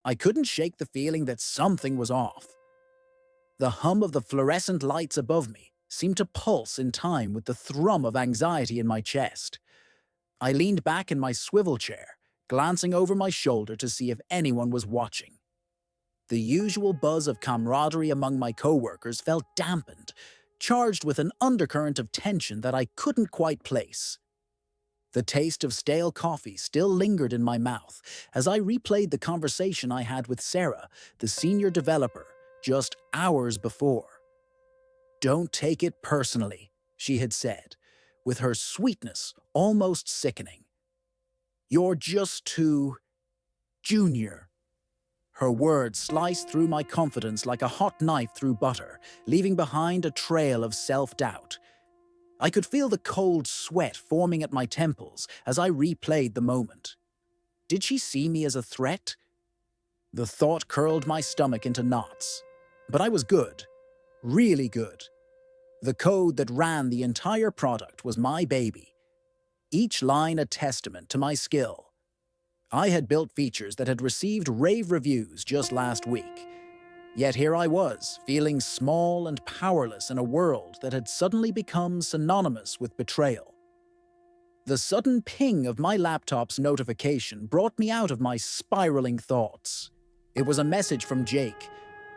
I couldn't shake the feeling that something was off. The hum of the fluorescent lights above me seemed to pulse in time with the thrum of anxiety in my chest. I leaned back in my swivel chair, glancing over my shoulder to see if anyone was watching. The usual buzz of camaraderie among my coworkers felt dampened, charged with an undercurrent of tension that I couldn't quite place. The taste of stale coffee still lingered in my mouth as I replayed the conversation I had with Sarah, the senior developer, just hours before. "Don't take it personally," she had said, with her sweetness almost sickening. "You're just too junior." Her words sliced through my confidence like a hot knife through butter, leaving behind a trail of self-doubt. I could feel the cold sweat forming at my temples as I replayed the moment. Did she see me as a threat? The thought curled my stomach into knots. But I was good. Really good. The code that ran the entire product was my baby. Each line a testament to my skill. I had built features that had received rave reviews just last week. Yet here I was, feeling small and powerless in a world that had suddenly become synonymous with betrayal. The sudden ping of my laptop's notification brought me out of my spiraling thoughts. It was a message from Jake,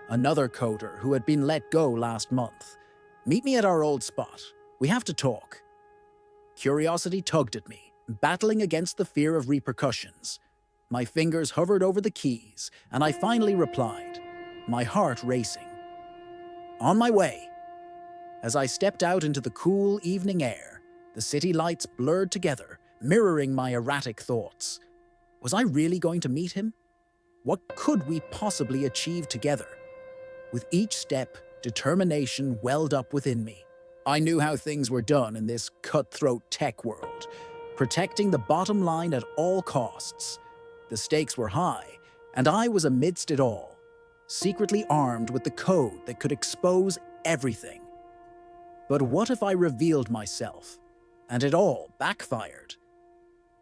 another coder who had been let go last month. "Meet me at our old spot. We have to talk." Curiosity tugged at me, battling against the fear of repercussions. My fingers hovered over the keys, and I finally replied, my heart racing. "On my way." As I stepped out into the cool evening air, the city lights blurred together, mirroring my erratic thoughts. Was I really going to meet him? What could we possibly achieve together? With each step, determination welled up within me. I knew how things were done in this cutthroat tech world, protecting the bottom line at all costs. The stakes were high, and I was amidst it all, secretly armed with the code that could expose everything. But what if I revealed myself, and it all backfired?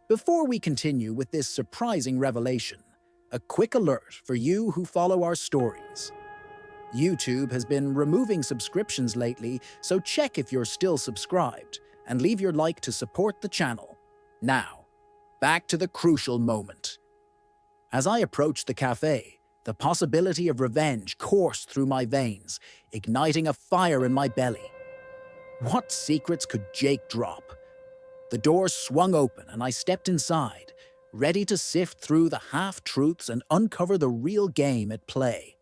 Before we continue with this surprising revelation, a quick alert for you who follow our stories. YouTube has been removing subscriptions lately, so check if you're still subscribed, and leave your like to support the channel. Now, back to the crucial moment. As I approached the cafe, the possibility of revenge coursed through my veins, igniting a fire in my belly. What secrets could Jake drop? The door swung open and I stepped inside, ready to sift through the half-truths and uncover the real game at play.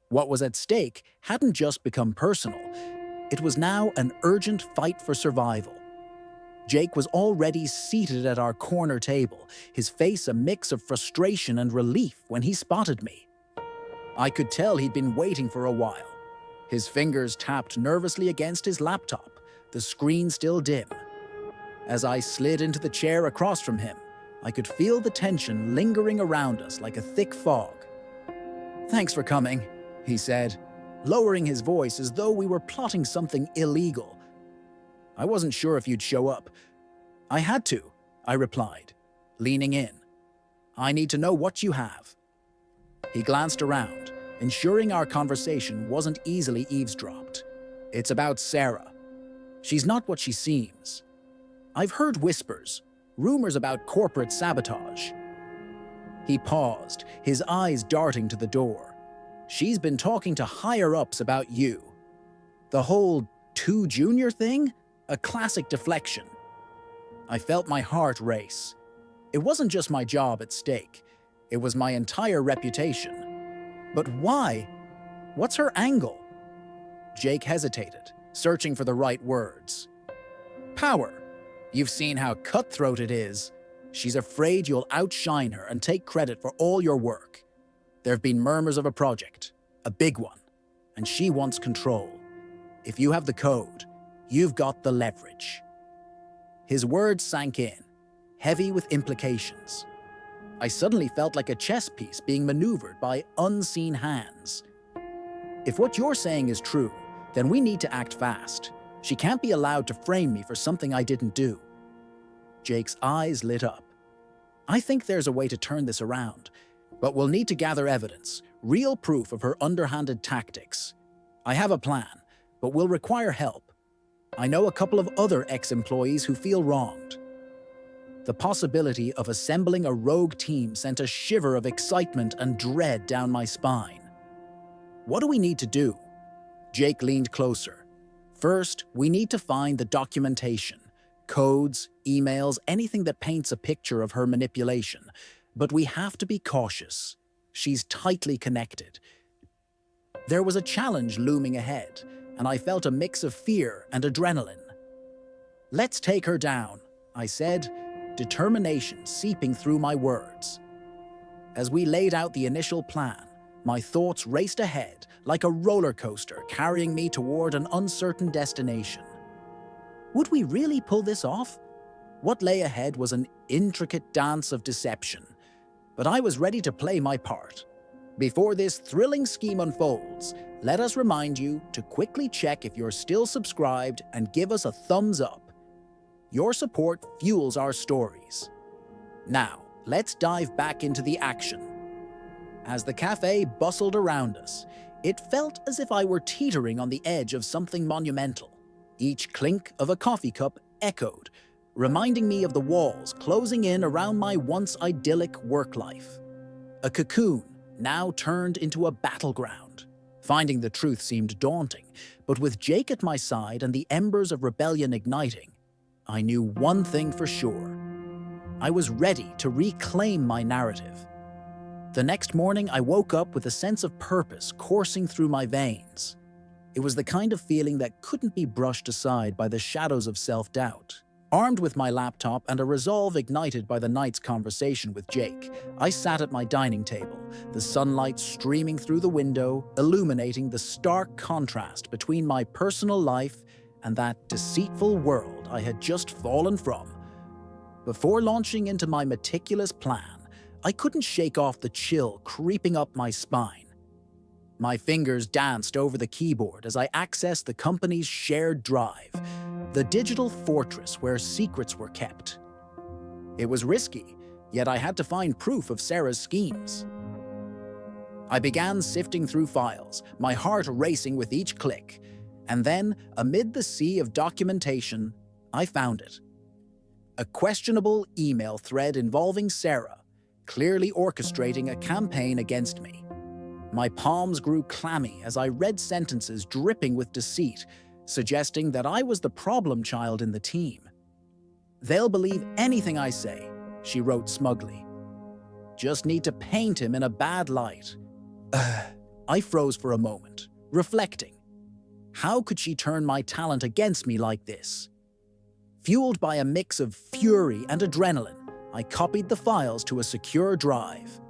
What was at stake hadn't just become personal, it was now an urgent fight for survival. Jake was already seated at our corner table, his face a mix of frustration and relief when he spotted me. I could tell he'd been waiting for a while. His fingers tapped nervously against his laptop, the screen still dim. As I slid into the chair across from him, I could feel the tension lingering around us like a thick fog. "Thanks for coming," he said, lowering his voice as though we were plotting something illegal. "I wasn't sure if you'd show up." "I had to," I replied, leaning in. "I need to know what you have." He glanced around, ensuring our conversation wasn't easily eavesdropped. "It's about Sarah. She's not what she seems. I've heard whispers, rumors about corporate sabotage." He paused, his eyes darting to the door. "She's been talking to higher-ups about you. The whole too junior thing? A classic deflection." I felt my heart race. It wasn't just my job at stake. It was my entire reputation. But why? What's her angle? Jake hesitated, searching for the right words. "Power. You've seen how cutthroat it is. She's afraid you'll outshine her and take credit for all your work. There have been murmurs of a project, a big one, and she wants control. If you have the code, you've got the leverage." His words sank in, heavy with implications. I suddenly felt like a chess piece being maneuvered by unseen hands. "If what you're saying is true, then we need to act fast. She can't be allowed to frame me for something I didn't do." Jake's eyes lit up. "I think there's a way to turn this around. But we'll need to gather evidence, real proof of her underhanded tactics. I have a plan, but will require help. I know a couple of other ex-employees who feel wronged. The possibility of assembling a rogue team sent a shiver of excitement and dread down my spine. What do we need to do? Jake leaned closer. First, we need to find the documentation, codes, emails, anything that paints a picture of her manipulation. But we have to be cautious. She's tightly connected. There was a challenge looming ahead, and I felt a mix of fear and adrenaline. Let's take her down, I said, determination seeping through my words. As we laid out the initial plan, my thoughts raced ahead like a roller coaster carrying me toward an uncertain destination. Would we really pull this off? What lay ahead was an intricate dance of deception, but I was ready to play my part. Before this thrilling scheme unfolds, let us remind you to quickly check if you're still subscribed and give us a thumbs up. Your support fuels our stories. Now, let's dive back into the action. As the cafe bustled around us, it felt as if I were teetering on the edge of something monumental. Each clink of a coffee cup echoed, reminding me of the walls closing in around my once idyllic work life. A cocoon now turned into a battleground. Finding the truth seemed daunting, but with Jake at my side and the embers of rebellion igniting, I knew one thing for sure. I was ready to reclaim my narrative. The next morning, I woke up with a sense of purpose coursing through my veins. It was the kind of feeling that couldn't be brushed aside by the shadows of self-doubt. Armed with my laptop and a resolve ignited by the night's conversation with Jake, I sat at my dining table, the sunlight streaming through the window, illuminating the stark contrast between my personal life and that deceitful world I had just fallen from. Before launching into my meticulous plan, I couldn't shake off the chill creeping up my spine. My fingers danced over the keyboard as I accessed the company's shared drive, the digital fortress where secrets were kept. It was risky, yet I had to find proof of Sarah's schemes. I began sifting through files, my heart racing with each click, and then, amid the sea of documentation, I found it. A questionable email thread involving Sarah, clearly orchestrating a campaign against me. My palms grew clammy as I read sentences dripping with deceit, suggesting that I was the problem child in the team. "They'll believe anything I say," she wrote smugly. "Just need to paint him in a bad light." I froze for a moment, reflecting. How could she turn my talent against me like this? Fueled by a mix of fury and adrenaline, I copied the files to a secure drive.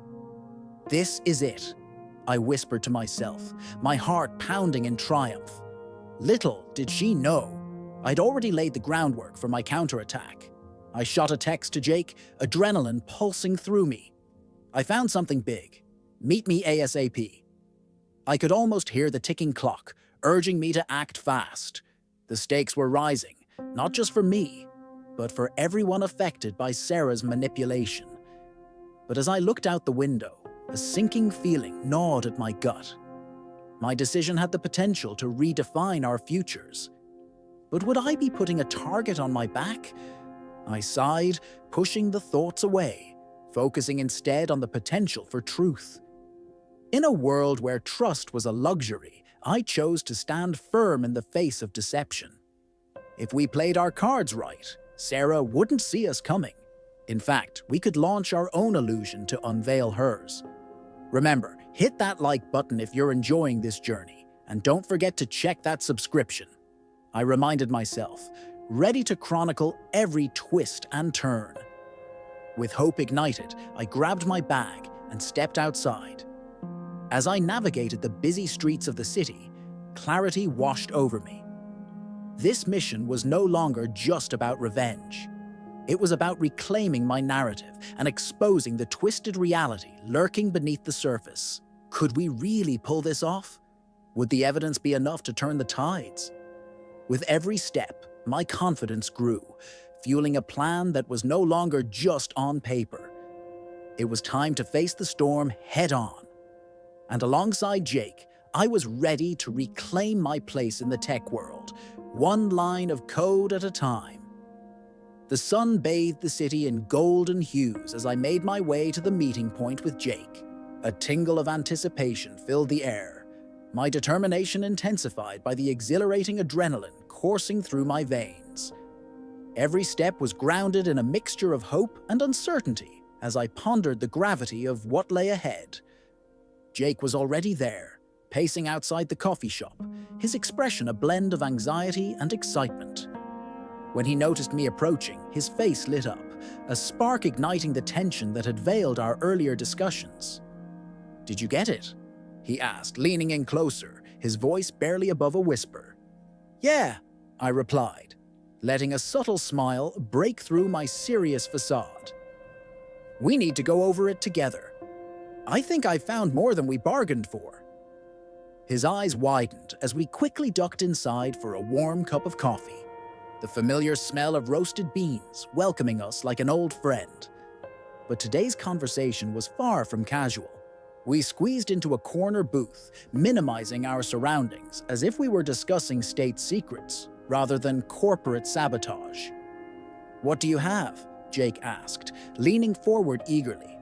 "This is it," I whispered to myself, my heart pounding in triumph. Little did she know, I'd already laid the groundwork for my counterattack. I shot a text to Jake, adrenaline pulsing through me. "I found something big. Meet me ASAP." I could almost hear the ticking clock, urging me to act fast. The stakes were rising, not just for me, but for everyone affected by Sarah's manipulation. But as I looked out the window, a sinking feeling gnawed at my gut. My decision had the potential to redefine our futures. But would I be putting a target on my back? I sighed, pushing the thoughts away, focusing instead on the potential for truth. In a world where trust was a luxury, I chose to stand firm in the face of deception. If we played our cards right, Sarah wouldn't see us coming. In fact, we could launch our own illusion to unveil hers. Remember, hit that like button if you're enjoying this journey, and don't forget to check that subscription. I reminded myself, ready to chronicle every twist and turn. With hope ignited, I grabbed my bag and stepped outside. As I navigated the busy streets of the city, clarity washed over me. This mission was no longer just about revenge. It was about reclaiming my narrative and exposing the twisted reality lurking beneath the surface. Could we really pull this off? Would the evidence be enough to turn the tides? With every step, my confidence grew, fueling a plan that was no longer just on paper. It was time to face the storm head-on. And alongside Jake, I was ready to reclaim my place in the tech world, one line of code at a time. The sun bathed the city in golden hues as I made my way to the meeting point with Jake. A tingle of anticipation filled the air, my determination intensified by the exhilarating adrenaline coursing through my veins. Every step was grounded in a mixture of hope and uncertainty as I pondered the gravity of what lay ahead. Jake was already there, pacing outside the coffee shop, his expression a blend of anxiety and excitement. When he noticed me approaching, his face lit up, a spark igniting the tension that had veiled our earlier discussions. "Did you get it?" he asked, leaning in closer, his voice barely above a whisper. "Yeah," I replied, letting a subtle smile break through my serious facade. "We need to go over it together. I think I found more than we bargained for." His eyes widened as we quickly ducked inside for a warm cup of coffee, the familiar smell of roasted beans welcoming us like an old friend. But today's conversation was far from casual. We squeezed into a corner booth, minimizing our surroundings as if we were discussing state secrets rather than corporate sabotage. "What do you have?" Jake asked, leaning forward eagerly.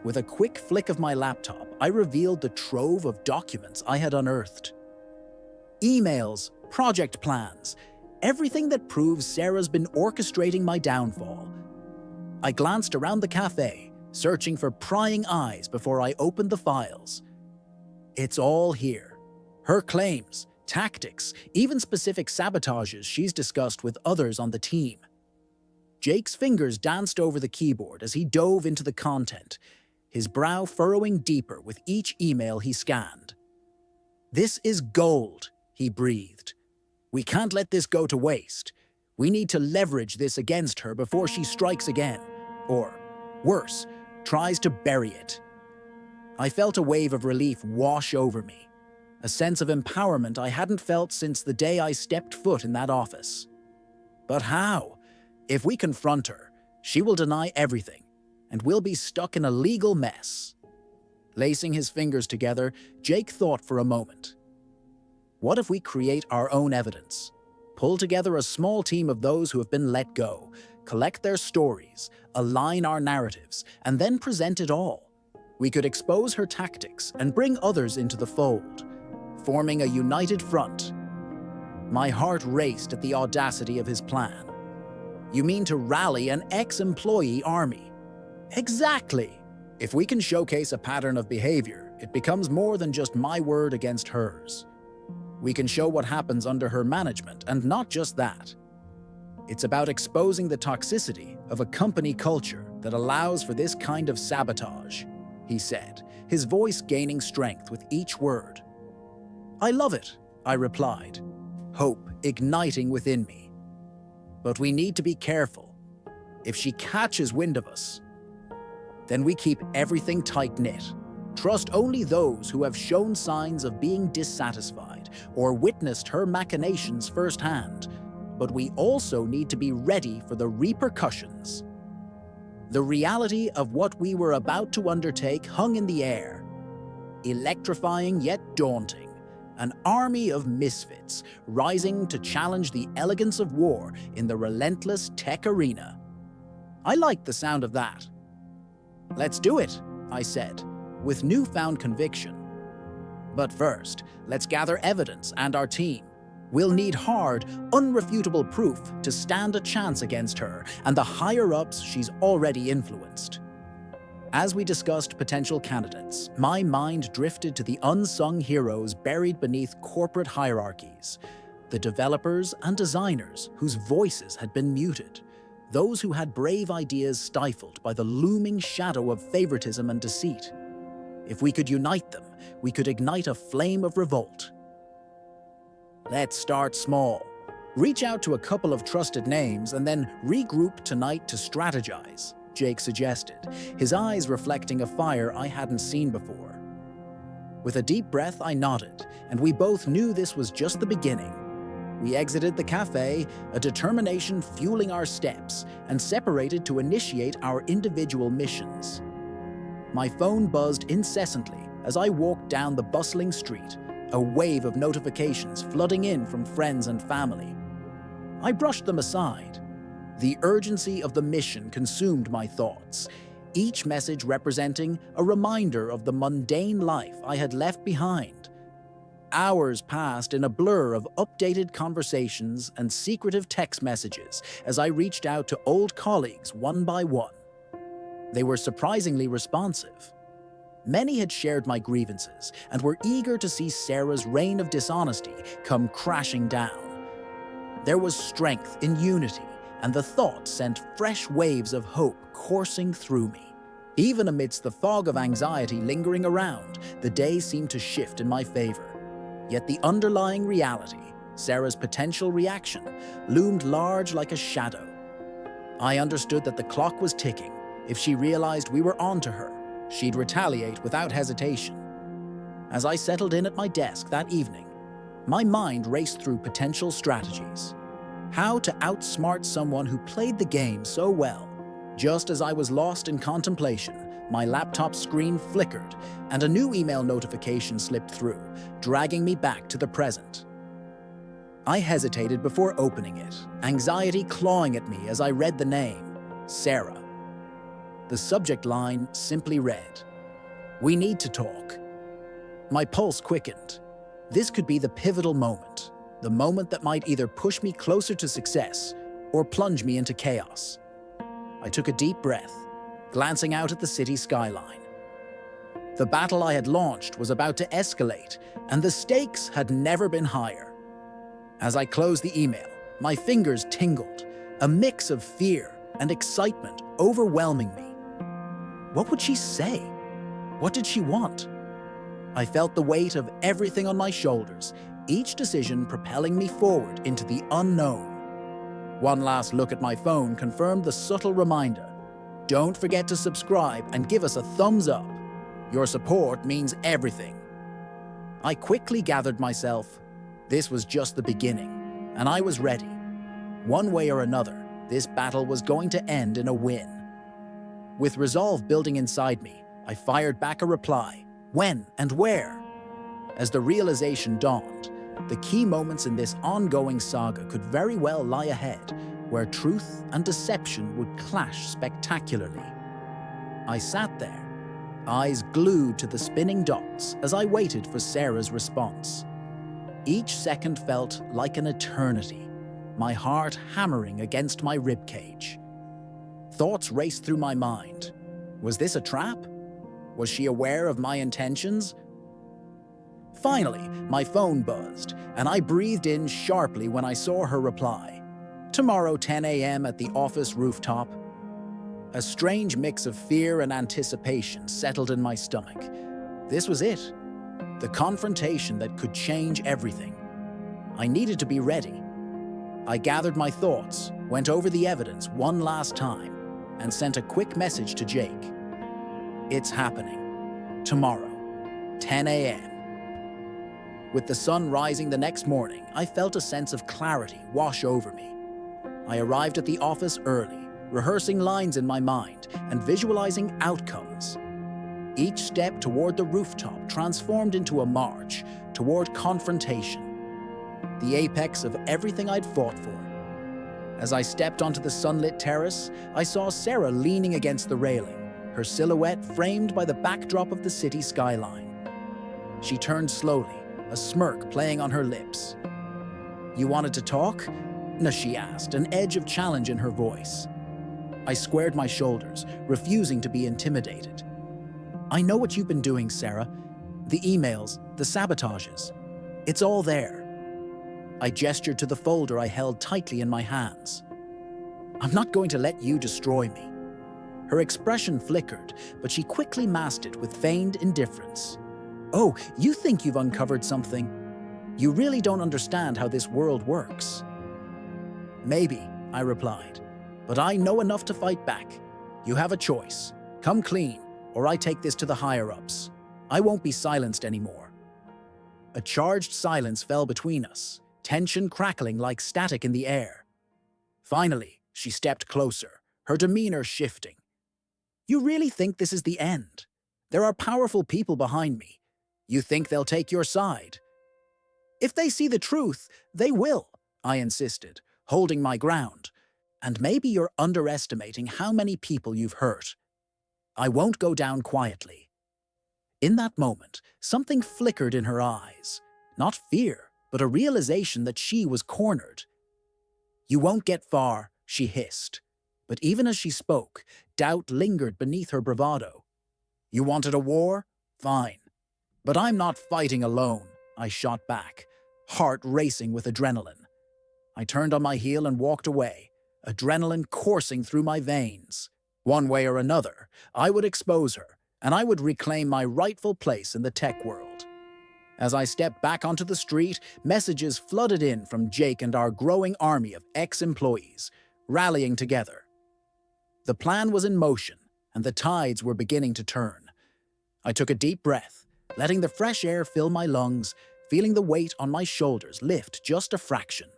With a quick flick of my laptop, I revealed the trove of documents I had unearthed. Emails, project plans, everything that proves Sarah's been orchestrating my downfall. I glanced around the cafe, searching for prying eyes before I opened the files. It's all here. Her claims, tactics, even specific sabotages she's discussed with others on the team. Jake's fingers danced over the keyboard as he dove into the content, his brow furrowing deeper with each email he scanned. "This is gold," he breathed. "We can't let this go to waste. We need to leverage this against her before she strikes again, or, worse, tries to bury it." I felt a wave of relief wash over me, a sense of empowerment I hadn't felt since the day I stepped foot in that office. But how? If we confront her, she will deny everything, and we'll be stuck in a legal mess. Lacing his fingers together, Jake thought for a moment. What if we create our own evidence? Pull together a small team of those who have been let go, collect their stories, align our narratives, and then present it all. We could expose her tactics and bring others into the fold, forming a united front. My heart raced at the audacity of his plan. "You mean to rally an ex-employee army?" "Exactly! If we can showcase a pattern of behavior, it becomes more than just my word against hers. We can show what happens under her management, and not just that. It's about exposing the toxicity of a company culture that allows for this kind of sabotage," he said, his voice gaining strength with each word. "I love it," I replied, hope igniting within me. "But we need to be careful. If she catches wind of us, then we keep everything tight-knit. Trust only those who have shown signs of being dissatisfied or witnessed her machinations firsthand. But we also need to be ready for the repercussions." The reality of what we were about to undertake hung in the air. Electrifying yet daunting, an army of misfits rising to challenge the elegance of war in the relentless tech arena. I liked the sound of that. "Let's do it," I said, with newfound conviction. "But first, let's gather evidence and our team. We'll need hard, unrefutable proof to stand a chance against her and the higher-ups she's already influenced." As we discussed potential candidates, my mind drifted to the unsung heroes buried beneath corporate hierarchies, the developers and designers whose voices had been muted, those who had brave ideas stifled by the looming shadow of favoritism and deceit. If we could unite them, we could ignite a flame of revolt. "Let's start small. Reach out to a couple of trusted names and then regroup tonight to strategize," Jake suggested, his eyes reflecting a fire I hadn't seen before. With a deep breath, I nodded, and we both knew this was just the beginning. We exited the cafe, a determination fueling our steps, and separated to initiate our individual missions. My phone buzzed incessantly as I walked down the bustling street, a wave of notifications flooding in from friends and family. I brushed them aside. The urgency of the mission consumed my thoughts, each message representing a reminder of the mundane life I had left behind. Hours passed in a blur of updated conversations and secretive text messages as I reached out to old colleagues one by one. They were surprisingly responsive. Many had shared my grievances and were eager to see Sarah's reign of dishonesty come crashing down. There was strength in unity, and the thought sent fresh waves of hope coursing through me. Even amidst the fog of anxiety lingering around, the day seemed to shift in my favor. Yet the underlying reality, Sarah's potential reaction, loomed large like a shadow. I understood that the clock was ticking. If she realized we were onto her, she'd retaliate without hesitation. As I settled in at my desk that evening, my mind raced through potential strategies. How to outsmart someone who played the game so well. Just as I was lost in contemplation, my laptop screen flickered and a new email notification slipped through, dragging me back to the present. I hesitated before opening it, anxiety clawing at me as I read the name, Sarah. The subject line simply read, "We need to talk." My pulse quickened. This could be the pivotal moment, the moment that might either push me closer to success or plunge me into chaos. I took a deep breath, glancing out at the city skyline. The battle I had launched was about to escalate, and the stakes had never been higher. As I closed the email, my fingers tingled, a mix of fear and excitement overwhelming me. What would she say? What did she want? I felt the weight of everything on my shoulders, each decision propelling me forward into the unknown. One last look at my phone confirmed the subtle reminder. Don't forget to subscribe and give us a thumbs up. Your support means everything. I quickly gathered myself. This was just the beginning, and I was ready. One way or another, this battle was going to end in a win. With resolve building inside me, I fired back a reply. When and where? As the realization dawned, the key moments in this ongoing saga could very well lie ahead, where truth and deception would clash spectacularly. I sat there, eyes glued to the spinning dots as I waited for Sarah's response. Each second felt like an eternity, my heart hammering against my ribcage. Thoughts raced through my mind. Was this a trap? Was she aware of my intentions? Finally, my phone buzzed, and I breathed in sharply when I saw her reply. Tomorrow, 10 a.m. at the office rooftop. A strange mix of fear and anticipation settled in my stomach. This was it. The confrontation that could change everything. I needed to be ready. I gathered my thoughts, went over the evidence one last time, and sent a quick message to Jake. It's happening. Tomorrow, 10 a.m. With the sun rising the next morning, I felt a sense of clarity wash over me. I arrived at the office early, rehearsing lines in my mind and visualizing outcomes. Each step toward the rooftop transformed into a march toward confrontation, the apex of everything I'd fought for. As I stepped onto the sunlit terrace, I saw Sarah leaning against the railing, her silhouette framed by the backdrop of the city skyline. She turned slowly, a smirk playing on her lips. "You wanted to talk?" she asked, an edge of challenge in her voice. I squared my shoulders, refusing to be intimidated. "I know what you've been doing, Sarah. The emails, the sabotages. It's all there." I gestured to the folder I held tightly in my hands. "I'm not going to let you destroy me." Her expression flickered, but she quickly masked it with feigned indifference. "Oh, you think you've uncovered something? You really don't understand how this world works." "Maybe," I replied, "but I know enough to fight back. You have a choice. Come clean, or I take this to the higher-ups. I won't be silenced anymore." A charged silence fell between us, tension crackling like static in the air. Finally, she stepped closer, her demeanor shifting. "You really think this is the end?" There are powerful people behind me. You think they'll take your side? If they see the truth, they will, I insisted, holding my ground. And maybe you're underestimating how many people you've hurt. I won't go down quietly. In that moment, something flickered in her eyes. Not fear, but a realization that she was cornered. You won't get far, she hissed. But even as she spoke, doubt lingered beneath her bravado. You wanted a war? Fine. But I'm not fighting alone, I shot back, heart racing with adrenaline. I turned on my heel and walked away, adrenaline coursing through my veins. One way or another, I would expose her, and I would reclaim my rightful place in the tech world. As I stepped back onto the street, messages flooded in from Jake and our growing army of ex-employees, rallying together. The plan was in motion, and the tides were beginning to turn. I took a deep breath, letting the fresh air fill my lungs, feeling the weight on my shoulders lift just a fraction.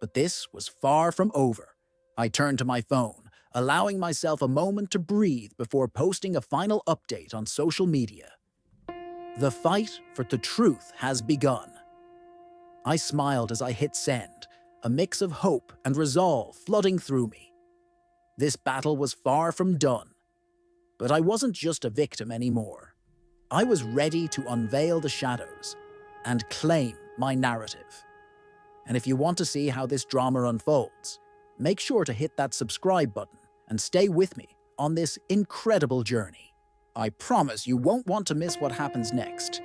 But this was far from over. I turned to my phone, allowing myself a moment to breathe before posting a final update on social media. The fight for the truth has begun. I smiled as I hit send, a mix of hope and resolve flooding through me. This battle was far from done. But I wasn't just a victim anymore. I was ready to unveil the shadows and claim my narrative. And if you want to see how this drama unfolds, make sure to hit that subscribe button and stay with me on this incredible journey. I promise you won't want to miss what happens next.